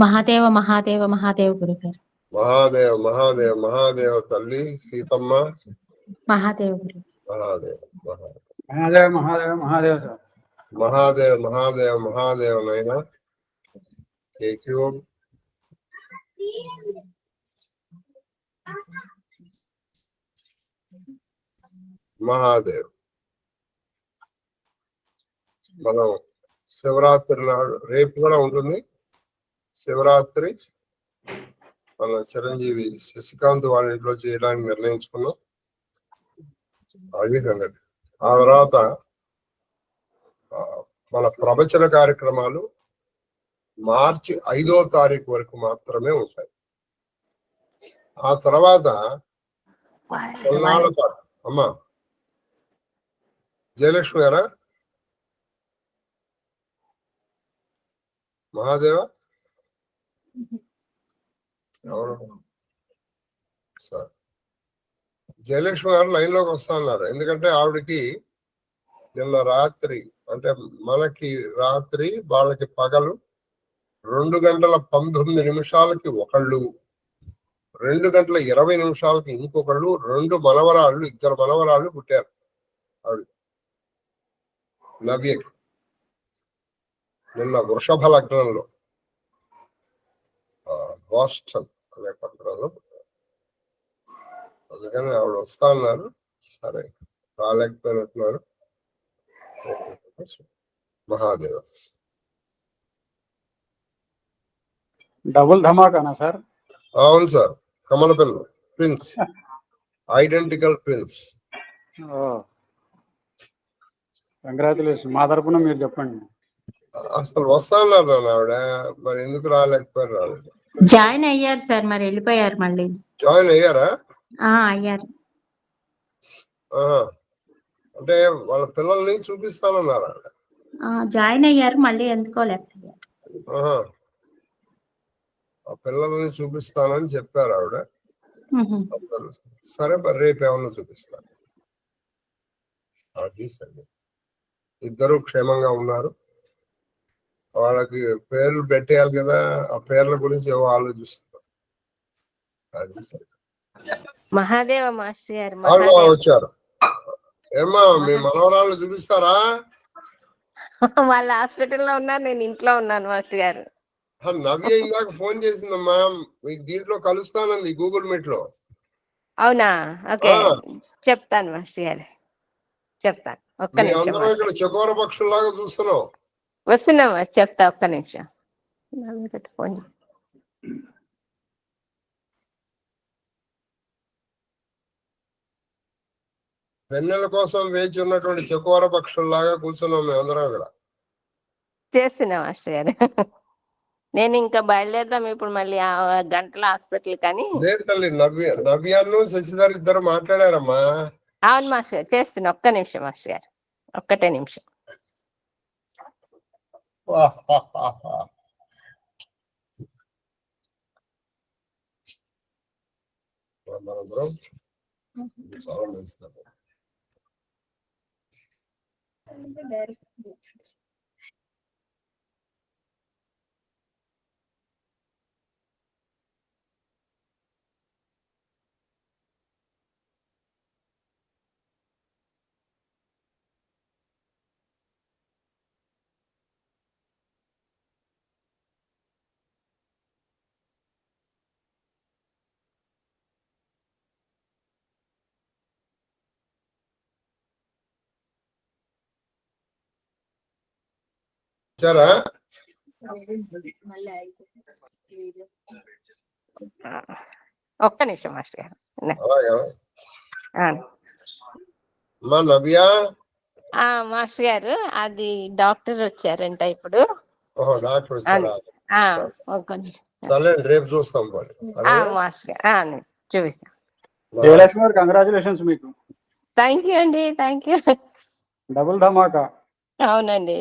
మహాదేవ మహాదేవ మహాదేవ గురుగారు. మహాదేవ మహాదేవ మహాదేవ తల్లి సీతమ్మ మహాదేవ గురు. మహాదేవ మహాదేవ మహాదేవ మహాదేవ సార్. మహాదేవ మహాదేవ మహాదేవ నైనా కేక్యూ మహాదేవ్. మనం శివరాత్రి నాడు రేపు కూడా ఉంటుంది శివరాత్రి. మన చిరంజీవి శశికాంత్ వాళ్ళ ఇంట్లో చేయడానికి నిర్ణయించుకున్నాం. ఆ తర్వాత మన ప్రవచన కార్యక్రమాలు మార్చి 5వ తారీఖు వరకు మాత్రమే ఉంటాయి. ఆ తర్వాత కొన్నాళ్ళ పాటు అమ్మా జయలక్ష్మి గారా మహాదేవ ఎవరు సార్ జయలక్ష్మి గారు లైన్ లోకి వస్తా అన్నారు. ఎందుకంటే ఆవిడకి నిన్న రాత్రి, అంటే మనకి రాత్రి వాళ్ళకి పగలు 2:19 ఒకళ్ళు, 2:20 ఇంకొకళ్ళు, 2 మనవరాళ్ళు, 2 మనవరాళ్ళు పుట్టారు ఆవిడ నవ్యకి నిన్న వృషభ లగ్నంలో బాస్టన్ అనే పట్టణంలో. అందుకని ఆవిడ వస్తా అన్నారు. సరే రాలేకపోయినట్టున్నారు. మహాదేవ. డబుల్ ధమాకానా సార్? అవును సార్, కమల పిల్లలు ట్విన్స్, ఐడెంటికల్ ట్విన్స్. కంగ్రాచులేషన్. మా తరపున మీరు చెప్పండి. అసలు వస్తా అన్నారు నాన్న ఆవిడ, మరి ఎందుకు రాలేకపోయారు? రాలేదు. జాయిన్ అయ్యారు సార్, మరి వెళ్ళిపోయారు మళ్ళీ. జాయిన్ అయ్యారా? అయ్యారు. అంటే వాళ్ళ పిల్లల్ని చూపిస్తానన్నారు ఆవిడ. జాయిన్ అయ్యారు, మళ్ళీ ఎందుకో లెఫ్ట్ అయ్యారు. ఆ పిల్లల్ని చూపిస్తానని చెప్పారు ఆవిడ. సరే మరి రేపు ఏమన్నా చూపిస్తాను. అది సరే, ఇద్దరు క్షేమంగా ఉన్నారు. వాళ్ళకి పేర్లు పెట్టేయాలి కదా, ఆ పేర్ల గురించి ఏవో ఆలోచిస్తున్నారు. అది సరే. మహాదేవ మాస్టర్ గారు వచ్చారు. ఏమ్మా మీ మనవరాళ్ళు చూపిస్తారా? వాళ్ళ హాస్పిటల్లో ఉన్నారు, నేను ఇంట్లో ఉన్నాను మాస్టర్ గారు. నవ్య ఇందాక ఫోన్ చేసిందమ్మా, మీకు దీంట్లో కలుస్తానంది గూగుల్ మీట్ లో. అవునా? ఓకే, చెప్తాను మాస్టర్ గారు, చెప్తాను. ఒక్క నిమిషం. ఇక్కడ చకోర పక్షుల్లాగా చూస్తున్నాం. వస్తున్నా మాస్టర్, చెప్తా, ఒక్క నిమిషం. ఫోన్ వెన్నెల కోసం వేచి ఉన్నటువంటి చకోర పక్షుల్లాగా కూర్చున్నాం మేము అందరం అక్కడ. చేస్తున్నా మాస్టర్ గారు. నేను ఇంకా బయలుదేరదాం ఇప్పుడు మళ్ళీ ఆ గంటల హాస్పిటల్ కానీ. లేదు తల్లి, నవ్యాను శశిధర్ ఇద్దరు మాట్లాడారమ్మా. అవును మాస్టర్ గారు, చేస్తున్నా. ఒక్క నిమిషం మాస్టర్ గారు, ఒక్కటే నిమిషం. మనందరం చాలా ఇస్తాము. సరే, ఒక్క నిమిషం మాస్టర్ గారు. మా నవ్యా మాస్టర్ గారు, అది డాక్టర్ వచ్చారంట ఇప్పుడు. ఓహో, డాక్టర్ వచ్చారా? ఒక్క నిమిషం. సరే, రేపు చూస్తాం. మాస్టర్ గారు చూపిస్తాం. జయలక్ష్మి గారు కంగ్రాచులేషన్స్ మీకు. థ్యాంక్ యూ అండి, థ్యాంక్ యూ. డబుల్ ధమాకా. అవునండి.